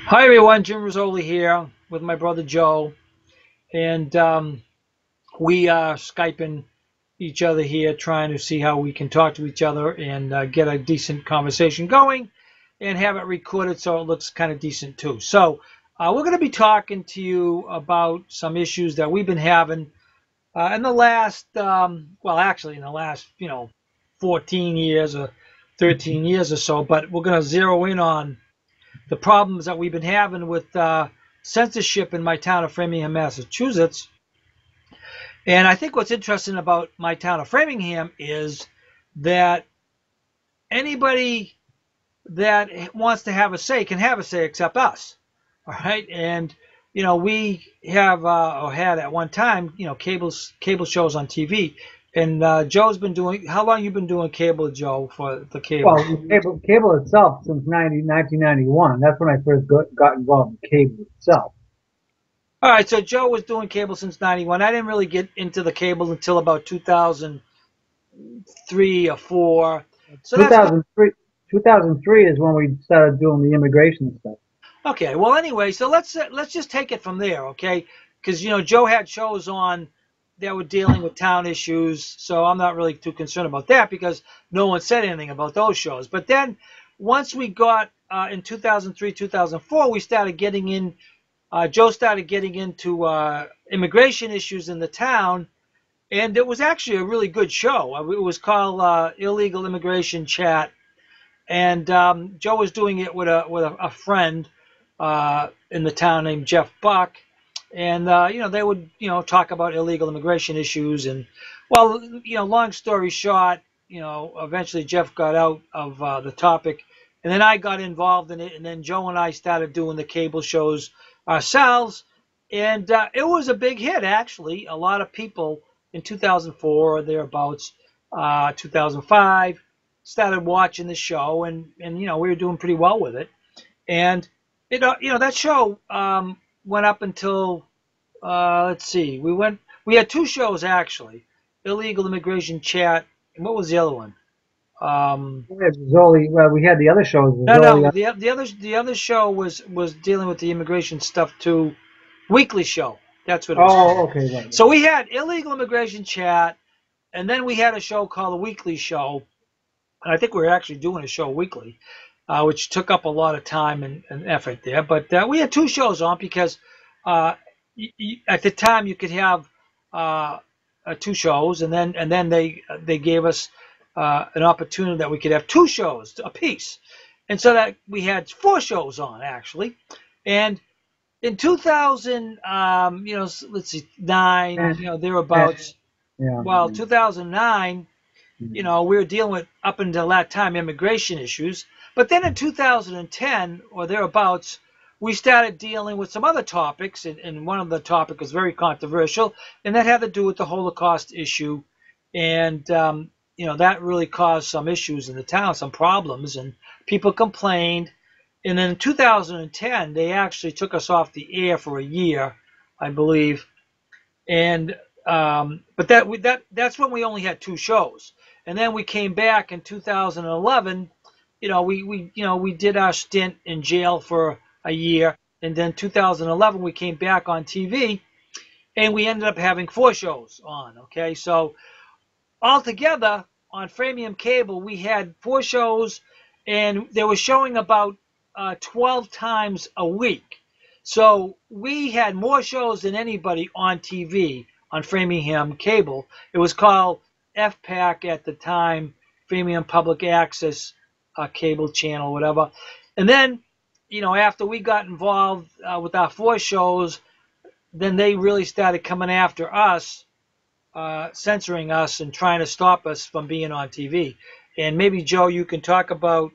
Hi everyone, Jim Rizoli here with my brother Joe, and we are Skyping each other here, trying to see how we can talk to each other and get a decent conversation going, and have it recorded so it looks kind of decent too. So we're going to be talking to you about some issues that we've been having in the last, well, actually in the last, 14 years or 13 years or so, but we're going to zero in on the problems that we've been having with censorship in my town of Framingham, Massachusetts. And I think what's interesting about my town of Framingham is that anybody that wants to have a say can have a say except us. All right. And, we have or had at one time, cable shows on TV. And Joe's been doing, how long you been doing cable, Joe, for the cable? Well, cable itself since 1991. That's when I first got involved in cable itself. All right, so Joe was doing cable since '91. I didn't really get into the cable until about 2003 or four. So that's 2003 is when we started doing the immigration stuff. okay. Well, anyway, so let's just take it from there, okay? Because Joe had shows on that were dealing with town issues, so I'm not really too concerned about that because no one said anything about those shows. But then once we got in 2003, 2004, we started getting in. Joe started getting into immigration issues in the town, and it was actually a really good show. It was called Illegal Immigration Chat, and Joe was doing it with a friend in the town named Jeff Buck, and they would talk about illegal immigration issues, and well, long story short, eventually Jeff got out of the topic, and then I got involved in it, and then Joe and I started doing the cable shows ourselves, and it was a big hit actually. A lot of people in 2004 or thereabouts, 2005, started watching the show, and we were doing pretty well with it, and that show went up until let's see, we had two shows actually, Illegal Immigration Chat, and what was the other one? Um, We had Rizzoli, well, we had the other shows. no, Rizzoli. no, the other show was dealing with the immigration stuff too. Weekly show. That's what it was Oh, called. okay, right. So we had Illegal Immigration Chat, and then we had a show called the Weekly Show. And I think we were actually doing a show weekly, which took up a lot of time and effort there. But we had two shows on because uh, at the time you could have uh, two shows, and then they gave us an opportunity that we could have two shows a piece, and so that we had four shows on actually. And in 2000, let's see, nine, And, and, thereabouts. yeah. Well, 2009, Mhm. we were dealing with up until that time immigration issues. But then in 2010 or thereabouts, we started dealing with some other topics, and one of the topics was very controversial, and that had to do with the Holocaust issue, and that really caused some issues in the town, some problems, and people complained. And then in 2010, they actually took us off the air for a year, I believe, and but that's when we only had two shows, and then we came back in 2011. We did our stint in jail for a year, and then 2011 we came back on TV, and we ended up having four shows on. Okay, so altogether on Framingham Cable we had four shows, and they were showing about 12 times a week. So we had more shows than anybody on TV on Framingham Cable. It was called FPAC at the time, Framingham Public Access Cable Channel, whatever. And then, after we got involved with our four shows, then they really started coming after us, censoring us and trying to stop us from being on TV. And maybe, Joe, you can talk about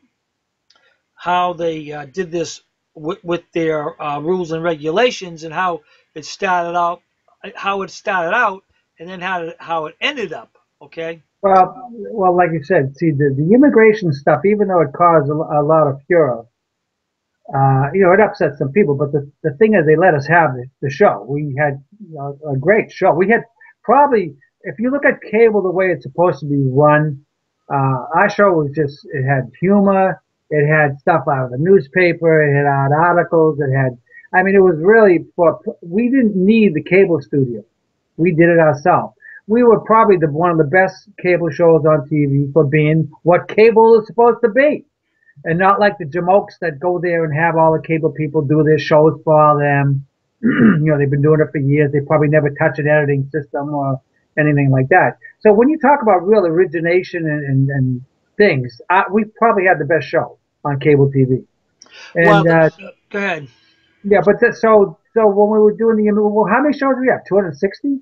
how they did this with their rules and regulations, and how it started out, and then how it ended up. Okay. Well, like you said, see the immigration stuff, even though it caused a lot of furor, it upset some people. But the thing is, they let us have the show. We had a great show. We had probably, if you look at cable the way it's supposed to be run, our show was just, it had humor. It had stuff out of the newspaper. It had articles. It had, I mean, it was really we didn't need the cable studio. We did it ourselves. We were probably one of the best cable shows on TV for being what cable is supposed to be. And not like the jamokes that go there and have all the cable people do their shows for them. They've been doing it for years. They probably never touch an editing system or anything like that. So when you talk about real origination and things, we probably had the best show on cable TV. Well, And go ahead. yeah, but so when we were doing well, how many shows do we have? 260?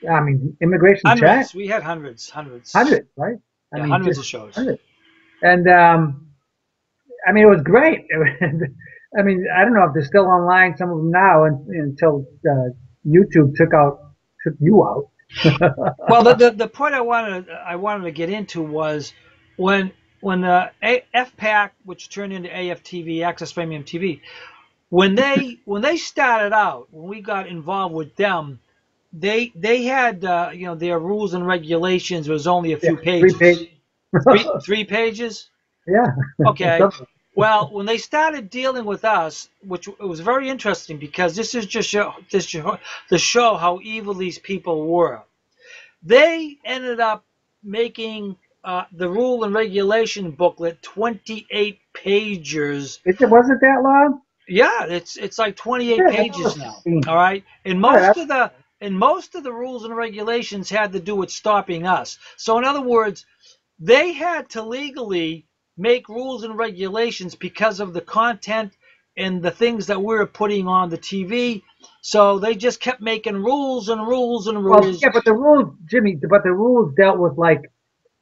I mean, immigration Hundreds. chat. We had hundreds. Hundreds, right? Yeah, I mean, hundreds just of shows. hundreds. And I mean, it was great. I mean, I don't know if they're still online, some of them now, until YouTube took you out. Well, the point I wanted to get into was when the FPAC, which turned into AFTV, Access Fram TV, when they started out, when we got involved with them, they had their rules and regulations was only a few pages. 3 pages. Three pages? Yeah. Okay. Well, when they started dealing with us, which it was very interesting because this is just to show how evil these people were. They ended up making the rule and regulation booklet 28 pages. Wasn't that long? Yeah, it's like 28 pages now. All right, and most of the rules and regulations had to do with stopping us. So in other words, they had to legally make rules and regulations because of the content and the things that we were putting on the TV. So they just kept making rules and rules and rules. Well, yeah, but the rules, Jimmy, the rules dealt with like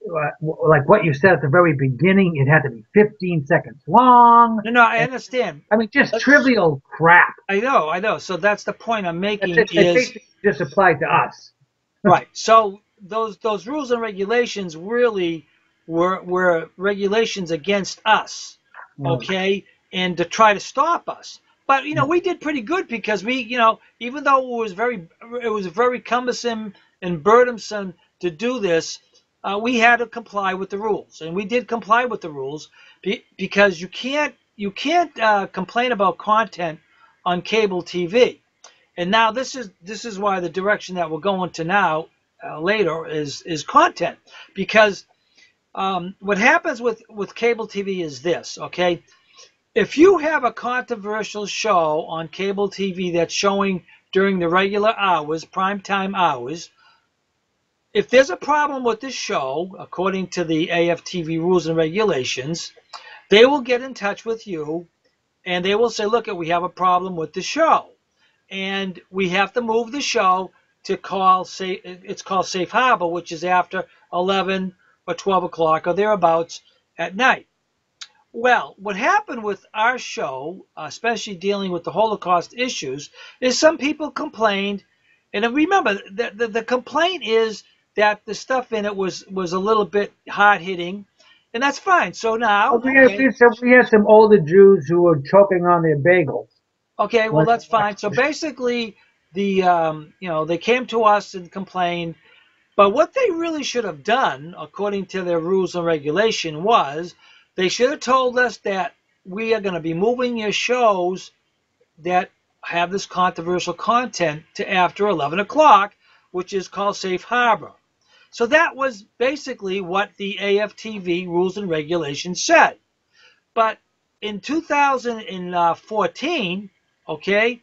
what you said at the very beginning. It had to be 15 seconds long. No, I understand. I mean, just trivial crap. I know. So that's the point I'm making. It basically just applied to us. Right. So those rules and regulations really were regulations against us, okay, and to try to stop us. But we did pretty good because we, even though it was very cumbersome and burdensome to do this, we had to comply with the rules, and we did comply with the rules because you can't complain about content on cable TV. And now this is why the direction that we're going to now later is content, because what happens with cable TV is this, okay? If you have a controversial show on cable TV that's showing during the regular hours, primetime hours, if there's a problem with this show, according to the AFTV rules and regulations, they will get in touch with you and they will say, look, we have a problem with the show. And we have to move the show to it's called Safe Harbor, which is after 11 or 12 o'clock or thereabouts at night. Well, what happened with our show, especially dealing with the Holocaust issues, is some people complained, and remember, the complaint is that the stuff in it was a little bit hard-hitting, and that's fine. So now... We had some older Jews who were choking on their bagels. Okay, well, that's fine. So basically, they came to us and complained, but what they really should have done, according to their rules and regulation, was they should have told us that we are going to be moving your shows that have this controversial content to after 11 o'clock, which is called Safe Harbor. So that was basically what the AFTV rules and regulations said. But in 2014, okay,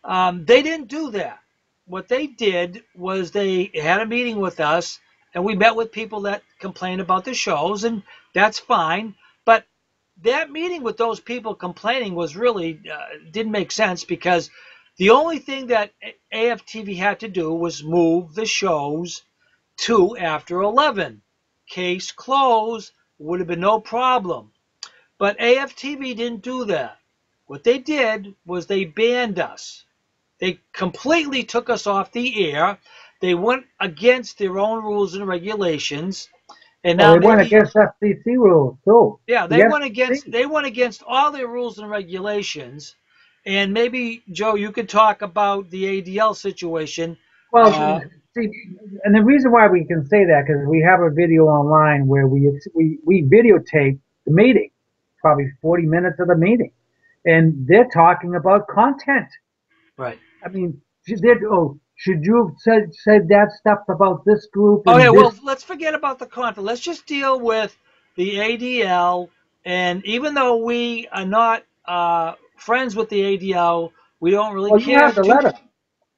they didn't do that. What they did was they had a meeting with us, and we met with people that complained about the shows, and that's fine. But that meeting with those people complaining was really didn't make sense, because the only thing that AFTV had to do was move the shows to after 11. Case closed, would have been no problem. But AFTV didn't do that. What they did was they banned us. They completely took us off the air. They went against their own rules and regulations. And now they went against FCC rules too. Yeah, they went against all their rules and regulations. And maybe, Joe, you could talk about the ADL situation. Well, see, and the reason why we can say that, because we have a video online where we videotape the meeting. probably 40 minutes of the meeting, and they're talking about content. Right. I mean, should you have said that stuff about this group Okay, and well, this? let's forget about the content. Let's just deal with the ADL. And even though we are not friends with the ADL, we don't really Well, you care have the too. letter.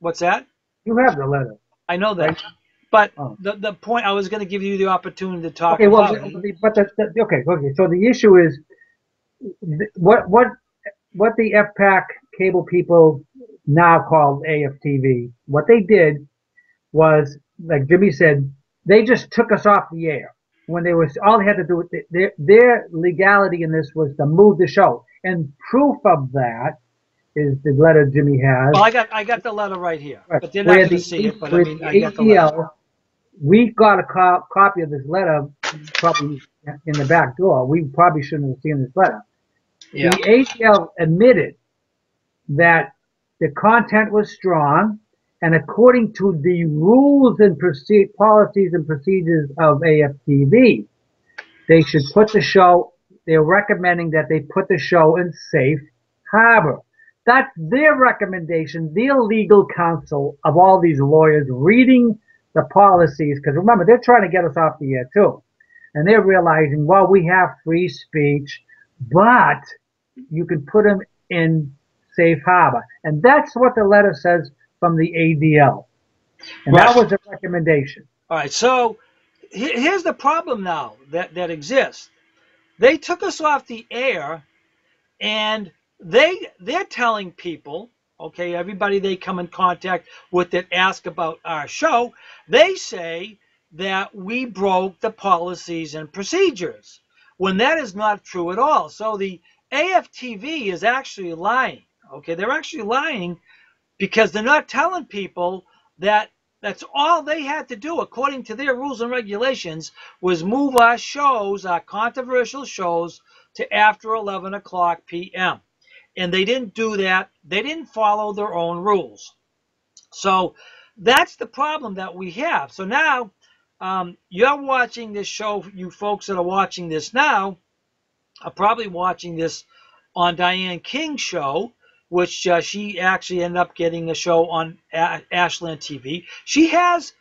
What's that? You have the letter, I know right? that. But Oh. the point, I was going to give you the opportunity to talk Okay, well, about it. okay. So the issue is what the FPAC cable people now called AFTV. What they did was, like Jimmy said, they just took us off the air when they was all they had to do with their legality in this was to move the show, and proof of that is the letter Jimmy has, Well, I got the letter right here, right, but they're not where going to the see it. But I where mean, the I got the letter. ADL, we got a copy of this letter probably in the back door. We probably shouldn't have seen this letter. Yeah. The ADL admitted that the content was strong, and according to the rules and policies and procedures of AFTV, they should put the show. They're recommending that they put the show in safe harbor. That's their recommendation. Their legal counsel of all these lawyers reading the policies, because remember they're trying to get us off the air too, and they're realizing, well, we have free speech, but you can put them in safe harbor. And that's what the letter says from the ADL. And Right. that was the recommendation. All right. So here's the problem now that exists. They took us off the air, and they're telling people, okay, everybody they come in contact with that ask about our show, they say that we broke the policies and procedures when that is not true at all. So the AFTV is actually lying. Okay, they're actually lying because they're not telling people that that's all they had to do, according to their rules and regulations, was move our shows, our controversial shows, to after 11 o'clock p.m. And they didn't do that. They didn't follow their own rules. So that's the problem that we have. So now you're watching this show. You folks that are watching this now are probably watching this on Diane King's show, which she actually ended up getting a show on Ashland TV. She has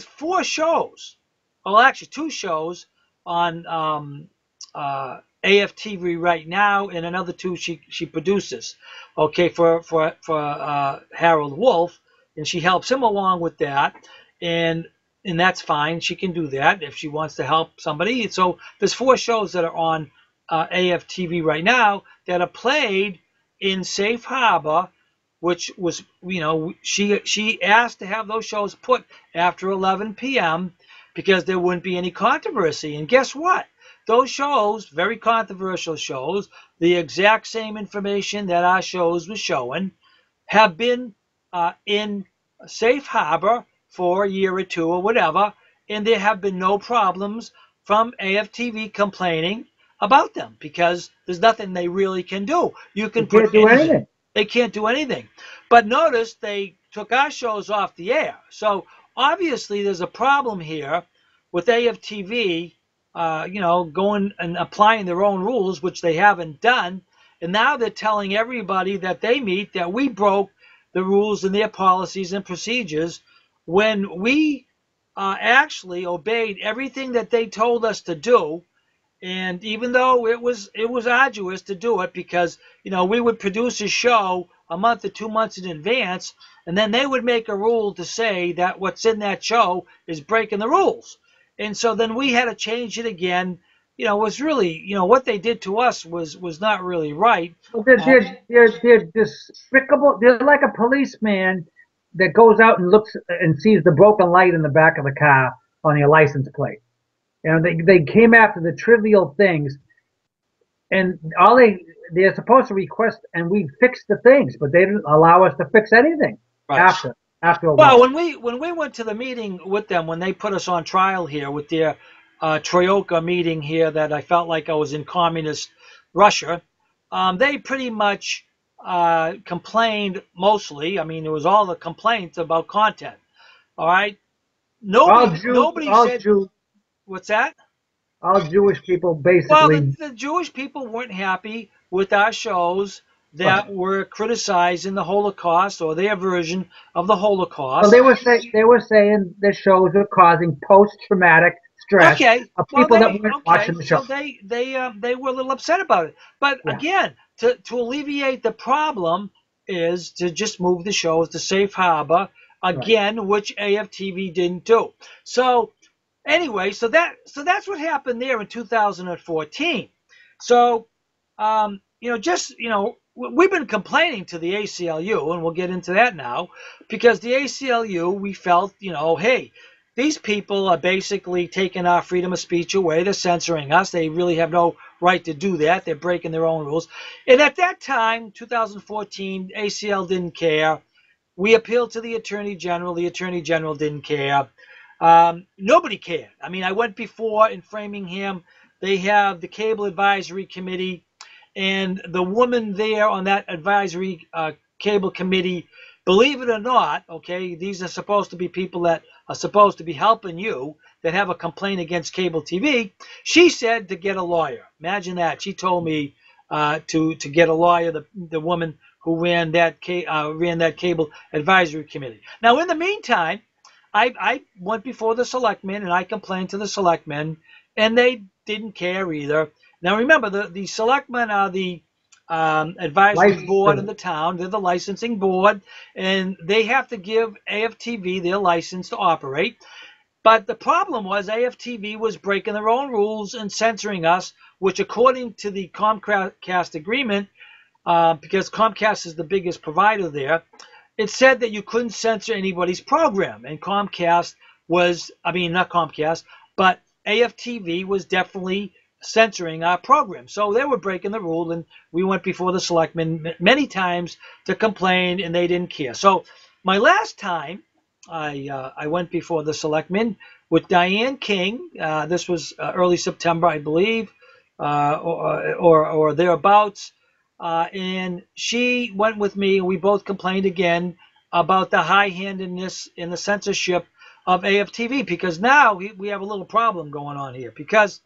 4 shows, well, actually 2 shows on AFTV right now, and another 2 she produces, okay, for Harold Wolf, and she helps him along with that, and that's fine. She can do that if she wants to help somebody. So there's 4 shows that are on AFTV right now that are played in safe harbor, which was, she asked to have those shows put after 11 p.m. because there wouldn't be any controversy. And guess what? Those shows, very controversial shows, the exact same information that our shows were showing, have been in safe harbor for a year or 2 or whatever, and there have been no problems from AFTV complaining about them because there's nothing they really can do. You can They can't do anything. They can't do anything. But notice they took our shows off the air. So obviously there's a problem here with AFTV, going and applying their own rules, which they haven't done. And now they're telling everybody that they meet that we broke the rules and their policies and procedures when we actually obeyed everything that they told us to do. And even though it was arduous to do it because, we would produce a show a month or 2 months in advance, and then they would make a rule to say that what's in that show is breaking the rules. And so then we had to change it again. It was really, what they did to us was not really right. Well, they're despicable. They're like a policeman that goes out and looks and sees the broken light in the back of the car on your license plate. They came after the trivial things, and they're supposed to request, and we fixed the things, but they didn't allow us to fix anything Right. after a Well, while. when we went to the meeting with them, when they put us on trial here with their Troika meeting here, that I felt like I was in communist Russia, they pretty much complained mostly. I mean, it was all the complaints about content. All right, nobody said. Jews, What's that? all Jewish people Well, basically. the Jewish people weren't happy with our shows Right. that were criticizing the Holocaust or their version of the Well, Holocaust. they were saying the shows were causing post-traumatic stress Okay, of well people that weren't watching the show. so they were a little upset about it. But Yeah. again, to alleviate the problem is to just move the shows to safe harbor Right. again, which AFTV didn't do. So anyway, that's what happened there in 2014. So we've been complaining to the ACLU, and we'll get into that now, because the ACLU, we felt, hey, these people are basically taking our freedom of speech away. They're censoring us. They really have no right to do that. They're breaking their own rules. And at that time, 2014, ACL didn't care. We appealed to the Attorney General. The Attorney General didn't care. Nobody cared. I mean, I went before in Framingham. They have the Cable Advisory Committee, and the woman there on that advisory cable committee, believe it or not, okay, these are supposed to be people that are supposed to be helping you, that have a complaint against cable TV. She said to get a lawyer. Imagine that. She told me to get a lawyer, the woman who ran that cable advisory committee. Now, in the meantime, I went before the selectmen and I complained to the selectmen, and they didn't care either. Now remember, the selectmen are the advisory board in the town. They're the licensing board, and they have to give AFTV their license to operate. But the problem was AFTV was breaking their own rules and censoring us, which according to the Comcast agreement, because Comcast is the biggest provider there, it said that you couldn't censor anybody's program. And Comcast was, I mean, not Comcast, but AFTV was definitely censoring our program. So they were breaking the rule, and we went before the selectmen many times to complain, and they didn't care. So my last time, I went before the selectmen with Diane King. This was early September, I believe, or thereabouts. And she went with me, and we both complained again about the high-handedness in the censorship of AFTV, because now we have a little problem going on here. Because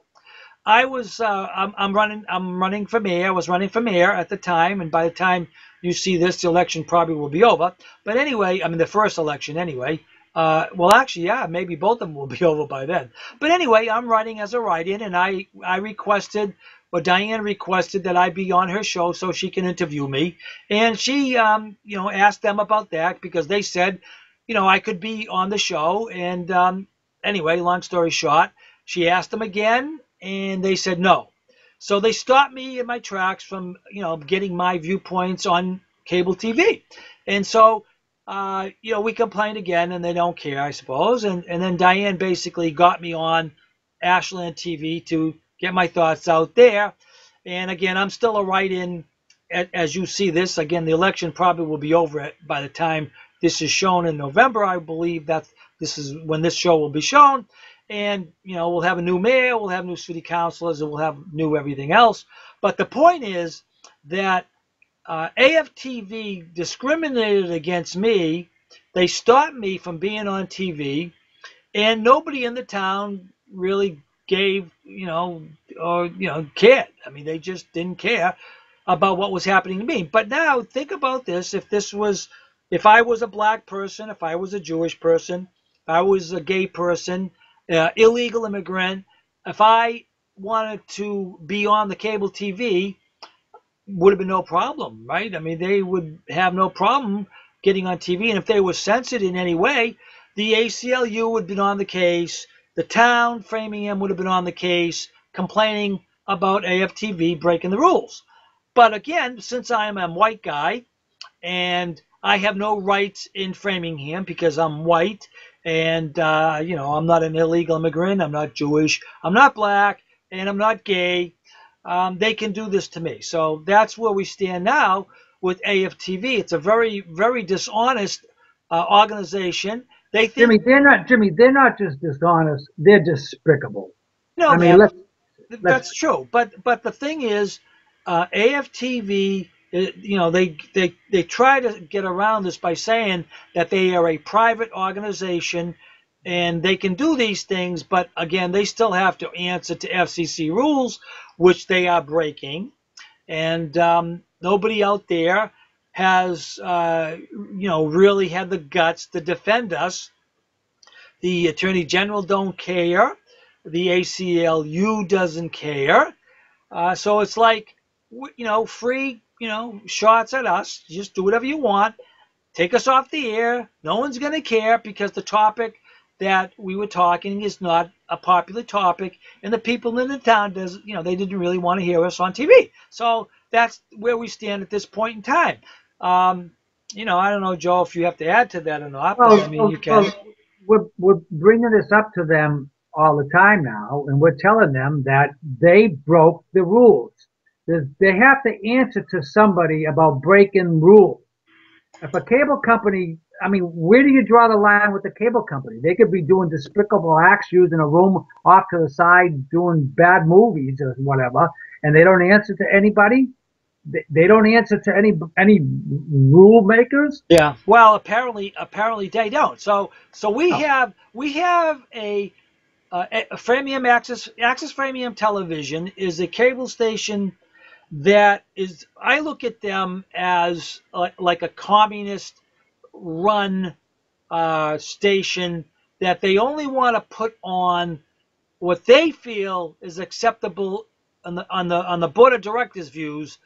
I'm running for mayor. I was running for mayor at the time, and by the time you see this, the election probably will be over. But anyway, I mean the first election anyway. Well, actually, yeah, maybe both of them will be over by then. But anyway, I'm running as a write-in, and I requested, or Diane requested, that I be on her show so she can interview me. And she, asked them about that, because they said, I could be on the show. And anyway, long story short, she asked them again, and they said no. So they stopped me in my tracks from, getting my viewpoints on cable TV. And so we complained again, and they don't care, I suppose. And then Diane basically got me on Ashland TV to get my thoughts out there. And again, I'm still a write-in as you see this. Again, the election probably will be over by the time this is shown in November. I believe that this is when this show will be shown. And, we'll have a new mayor, we'll have new city councilors, and we'll have new everything else. But the point is that AFTV discriminated against me. They stopped me from being on TV, and nobody in the town really gave, cared. I mean, they just didn't care about what was happening to me. But now think about this. If I was a black person, if I was a Jewish person, if I was a gay person, illegal immigrant, if I wanted to be on the cable TV, would have been no problem, right? I mean, they would have no problem getting on TV. And if they were censored in any way, the ACLU would have been on the case. The town, Framingham, would have been on the case, complaining about AFTV breaking the rules. But again, since I am a white guy and I have no rights in Framingham because I'm white, and I'm not an illegal immigrant, I'm not Jewish, I'm not black, and I'm not gay, they can do this to me. So that's where we stand now with AFTV. It's a very, very dishonest organization. They think, Jimmy, they're not just dishonest, they're despicable. no, I mean, man, let's that's true. But the thing is, AFTV, they try to get around this by saying that they are a private organization, and they can do these things, but again, they still have to answer to FCC rules, which they are breaking. And nobody out there has, really had the guts to defend us. The Attorney General don't care. The ACLU doesn't care. So it's like, free, shots at us. Just do whatever you want. Take us off the air. No one's going to care because the topic that we were talking is not a popular topic, and the people in the town they didn't really want to hear us on TV. So that's where we stand at this point in time. I don't know, Joe, if you have to add to that or not. But, I mean, you can. We're bringing this up to them all the time now, and we're telling them that they broke the rules. They have to answer to somebody about breaking rules. If a cable company, I mean, where do you draw the line with the cable company? They could be doing despicable acts, using a room off to the side, doing bad movies or whatever, and they don't answer to anybody. They don't answer to any rule makers. Yeah. Well, apparently they don't. So we have a Framium Access Framium Television is a cable station that is, I look at them as like a communist run station that they only want to put on what they feel is acceptable on the board of directors' views.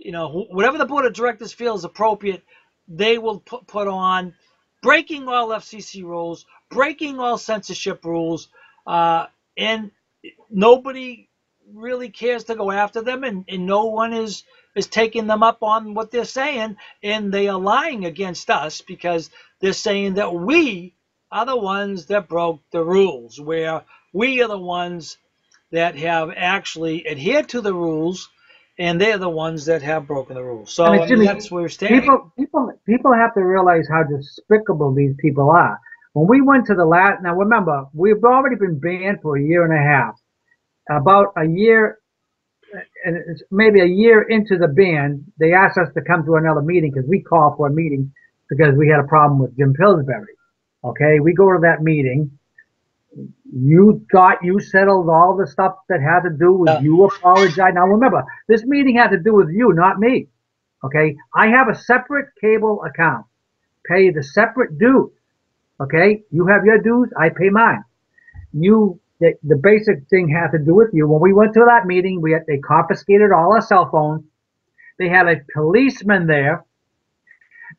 Whatever the board of directors feels appropriate, they will put on, breaking all FCC rules, breaking all censorship rules, and nobody really cares to go after them, and no one is taking them up on what they're saying, and they are lying against us because they're saying that we are the ones that broke the rules, where we are the ones that have actually adhered to the rules, and they're the ones that have broken the rules. So Jimmy, that's where we're standing. People have to realize how despicable these people are. When we went to the last, now remember, we've already been banned for a year and a half. About a year, and it's maybe a year into the ban, they asked us to come to another meeting because we called for a meeting because we had a problem with Jim Pillsbury. Okay, we go to that meeting. You settled all the stuff that had to do with you apologize. Now remember, this meeting had to do with you, not me. Okay, I have a separate cable account. Pay the separate dues. Okay, you have your dues, I pay mine. The basic thing had to do with you. When we went to that meeting, they confiscated all our cell phones. They had a policeman there.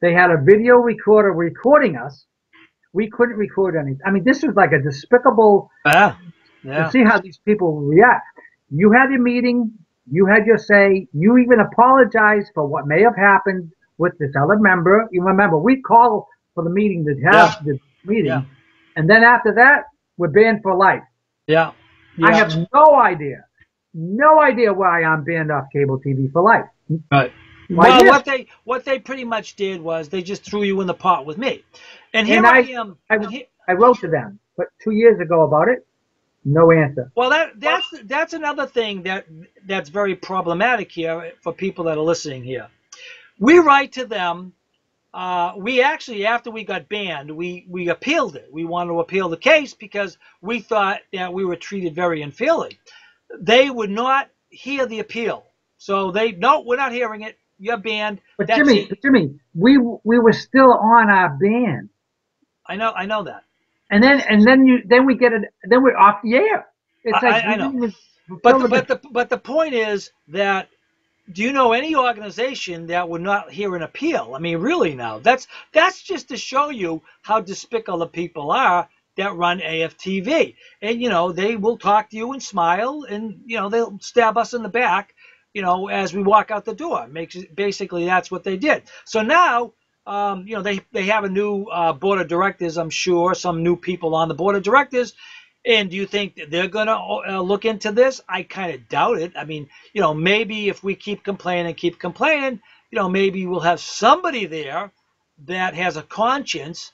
They had a video recorder recording us. We couldn't record anything. I mean, this was like a despicable. Yeah. To see how these people react. You had your meeting. You had your say. You even apologized for what may have happened with this other member. You remember, we called for the meeting to have the meeting, and then after that, we're banned for life. Yeah. I have no idea why I'm banned off cable TV for life. Right. Well, what they pretty much did was they just threw you in the pot with me, and here I am. I wrote to them, but 2 years ago about it, no answer. Well, that's another thing that's very problematic here for people that are listening here. We write to them. We actually, after we got banned, we appealed it. We wanted to appeal the case because we thought that we were treated very unfairly. They would not hear the appeal. So no, we're not hearing it. You're banned. But Jimmy, we were still on our ban. I know that. And then we're off the air. It's like I know. But the point is that, do you know any organization that would not hear an appeal? I mean, really now, that's just to show you how despicable the people are that run AFTV. And, they will talk to you and smile, and, they'll stab us in the back, as we walk out the door. Basically, that's what they did. So now, they have a new board of directors, I'm sure, some new people on the board of directors. And do you think that they're going to look into this? I kind of doubt it. I mean, maybe if we keep complaining, maybe we'll have somebody there that has a conscience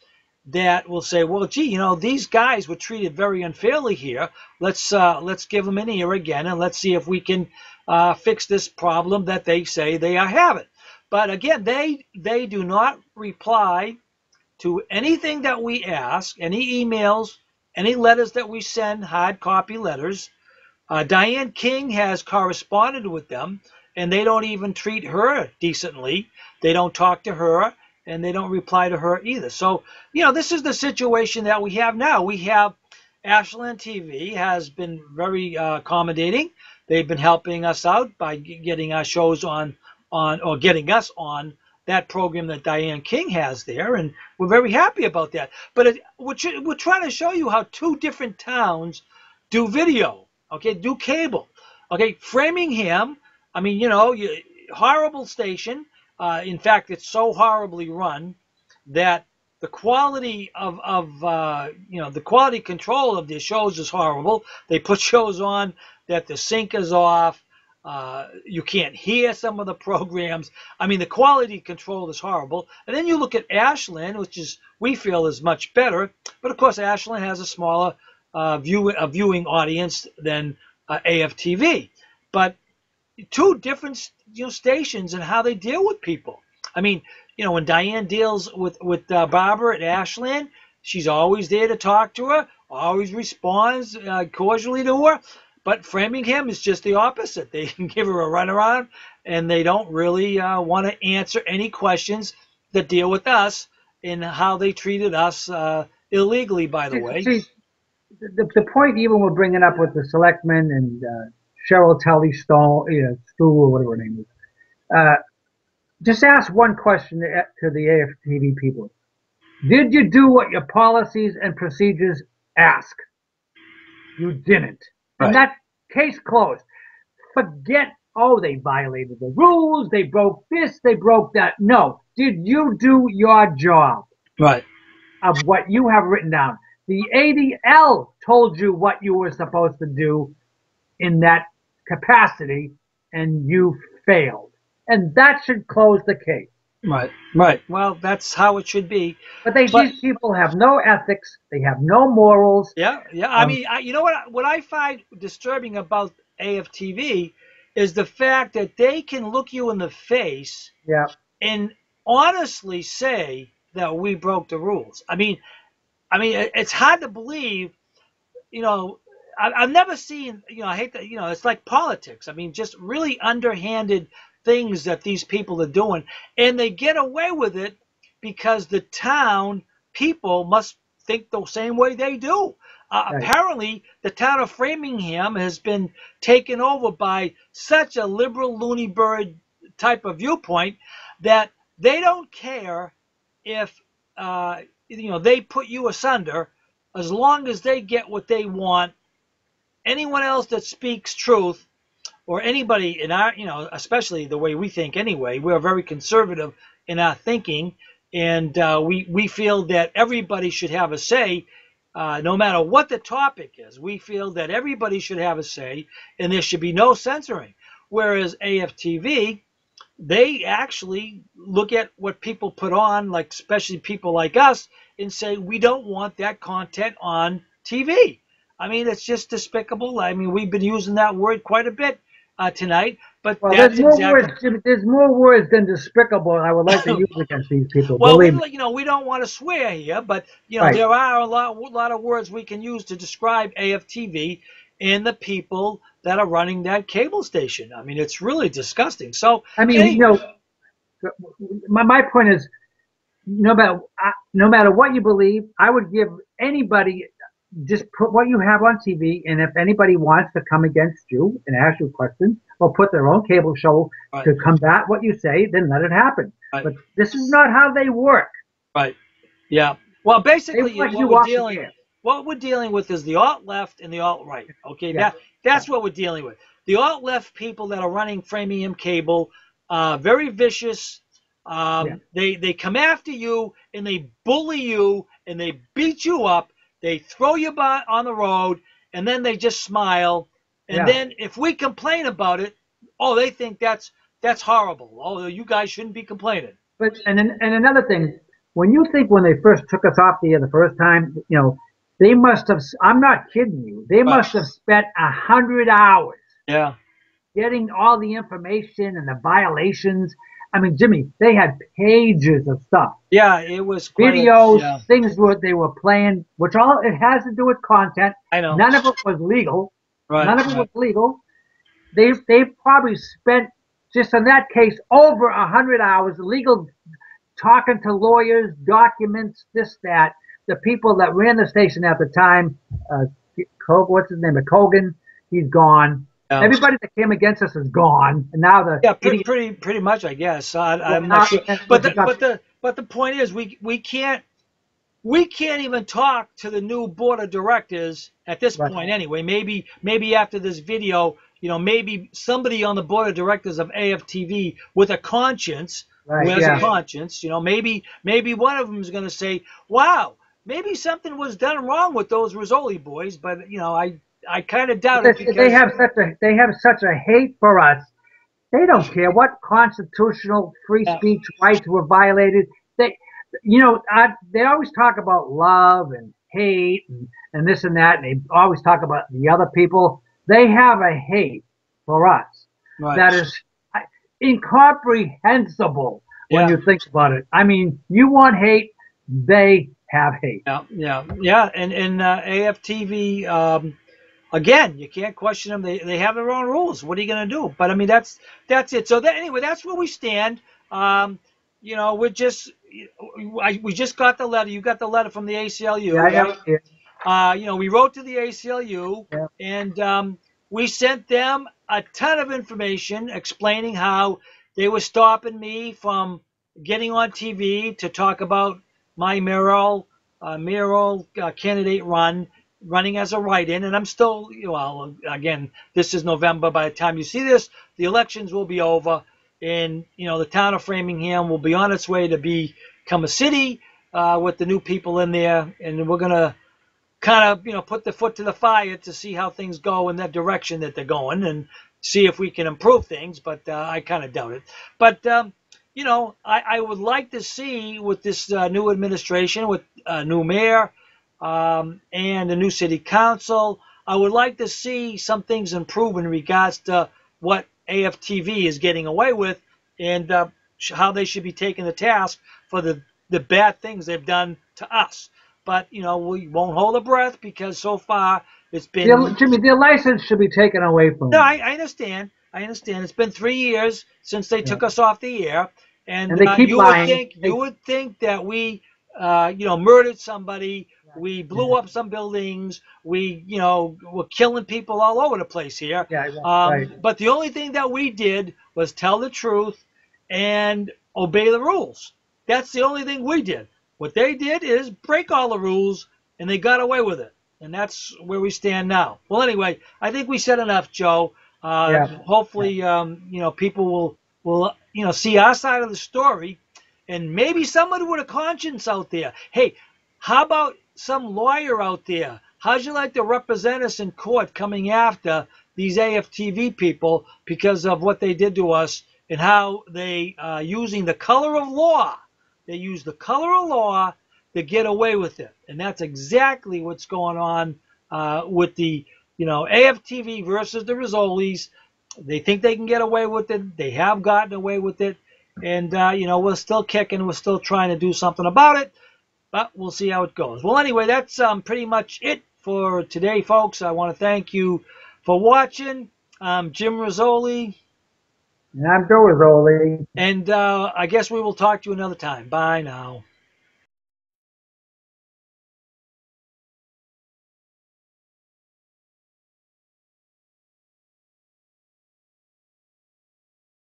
that will say, well, gee, these guys were treated very unfairly here. Let's give them an ear again, and let's see if we can fix this problem that they say they are having. But again, they do not reply to anything that we ask, any emails any letters that we send, hard copy letters. Diane King has corresponded with them, and they don't even treat her decently. They don't talk to her, and they don't reply to her either. So, this is the situation that we have now. We have Ashland TV has been very accommodating. They've been helping us out by getting our shows on or getting us on that program that Diane King has there, and we're very happy about that. But we're trying to show you how two different towns do video, okay, do cable. Okay, Framingham, I mean, horrible station. In fact, it's so horribly run that the quality of the quality control of their shows is horrible. They put shows on that the sync is off. You can't hear some of the programs. I mean, the quality control is horrible. And then you look at Ashland, which we feel is much better. But of course, Ashland has a smaller viewing audience than AFTV. But two different stations and how they deal with people. I mean, when Diane deals with Barbara at Ashland, she's always there to talk to her, always responds cordially to her. But Framingham is just the opposite. They can give her a runaround, and they don't really want to answer any questions that deal with us and how they treated us illegally, by the way. See, the point even we're bringing up with the selectmen and Cheryl Tully Stone, Stu or whatever her name is, just ask one question to the AFTV people. Did you do what your policies and procedures ask? You didn't. Right. And that case closed. Forget, they violated the rules, they broke this, they broke that. No. Did you do your job? Right. Of what you have written down? The ADL told you what you were supposed to do in that capacity, and you failed. And that should close the case. Right, right. Well, that's how it should be. But these people have no ethics. They have no morals. Yeah, yeah. I mean, you know what I find disturbing about AFTV is the fact that they can look you in the face and honestly say that we broke the rules. I mean, it's hard to believe. I've never seen. I hate that. It's like politics. I mean, just really underhanded things that these people are doing, and they get away with it because the town people must think the same way they do. Right. Apparently, the town of Framingham has been taken over by such a liberal loony bird type of viewpoint that they don't care if they put you asunder as long as they get what they want. Anyone else that speaks truth, or anybody in our, especially the way we think anyway, we're very conservative in our thinking, and we feel that everybody should have a say, no matter what the topic is. We feel that everybody should have a say, and there should be no censoring. Whereas AFTV, they actually look at what people put on, like especially people like us, and say, we don't want that content on TV. I mean, it's just despicable. I mean, we've been using that word quite a bit tonight, but there's more words than despicable I would like to use against these people. Well, we don't want to swear here, but right. There are a lot of words we can use to describe AFTV and the people that are running that cable station. I mean, it's really disgusting. So, I mean, my point is, no matter what you believe, I would give anybody. Just put what you have on TV, and if anybody wants to come against you and ask you questions or put their own cable show to combat what you say, then let it happen. Right. But this is not how they work. Right. Yeah. Well, basically, what we're dealing with is the alt-left and the alt-right. Okay, yeah. That's what we're dealing with. The alt-left people that are running Framingham Cable, very vicious. They come after you, and they bully you, and they beat you up. They throw you on the road, and then they just smile. And then if we complain about it, they think that's horrible. Oh, you guys shouldn't be complaining. But and another thing, when they first took us off the air the first time, they must have. I'm not kidding you. They must have spent 100 hours. Yeah. Getting all the information and the violations. I mean, Jimmy, they had pages of stuff, Yeah, it was quite videos, yeah, things what they were playing, which all it has to do with content. I know. None of it was legal. Right, None of it was right. legal. They probably spent just in that case over 100 hours legal talking to lawyers, documents, this, that. The people that ran the station at the time, what's his name, Kogan, he's gone. Yeah. Everybody that came against us is gone, and now the Yeah, idiot. pretty much, I guess. Well, I'm not now, sure, but the point is, we can't even talk to the new board of directors at this right, point anyway. Maybe after this video, maybe somebody on the board of directors of AFTV with a conscience, who right, has a yeah. conscience, maybe one of them is going to say, "Wow, maybe something was done wrong with those Rizoli boys." But I kind of doubt it They because have such a hate for us. They don't care what constitutional free uh, speech rights were violated. They, they always talk about love and hate and this and that, and they always talk about the other people. They have a hate for us right. that is incomprehensible when Yeah. you think about it. I mean, you want hate, they have hate. Yeah, and AFTV, again, you can't question them. They have their own rules. What are you going to do? But I mean, that's it. So anyway, that's where we stand. We're just we just got the letter. You got the letter from the ACLU, Yeah, I right? have, We wrote to the ACLU, yeah, and we sent them a ton of information explaining how they were stopping me from getting on TV to talk about my mayoral candidate running as a write-in, and I'm still, well, again, this is November. By the time you see this, the elections will be over, and the town of Framingham will be on its way to become a city with the new people in there, and we're gonna kind of put the foot to the fire to see how things go in that direction that they're going, and see if we can improve things. But I kind of doubt it. But I would like to see with this new administration, with a new mayor and a new city council, I would like to see some things improve in regards to what AFTV is getting away with, and how they should be taken to task for the bad things they've done to us. But we won't hold our breath, because so far it's been. Jimmy, their license should be taken away from No, them. I understand. I understand. It's been 3 years since they Yeah. took us off the air, And and they keep lying. you would think that we, murdered somebody, we blew up some buildings, we, were killing people all over the place here. Yeah, right. But the only thing that we did was tell the truth and obey the rules. That's the only thing we did. What they did is break all the rules, and they got away with it. And that's where we stand now. Well, anyway, I think we said enough, Joe. Yeah. Hopefully, people will see our side of the story, and maybe somebody with a conscience out there. Hey, how about some lawyer out there? How'd you like to represent us in court coming after these AFTV people because of what they did to us, and how they using the color of law? They use the color of law to get away with it, and that's exactly what's going on with the AFTV versus the Rizzolis. They think they can get away with it. They have gotten away with it, and we're still kicking. We're still trying to do something about it, but we'll see how it goes. Well, anyway, that's pretty much it for today, folks. I want to thank you for watching. I'm Jim Rizoli, And I'm Joe Rizoli. and I guess we will talk to you another time. Bye now.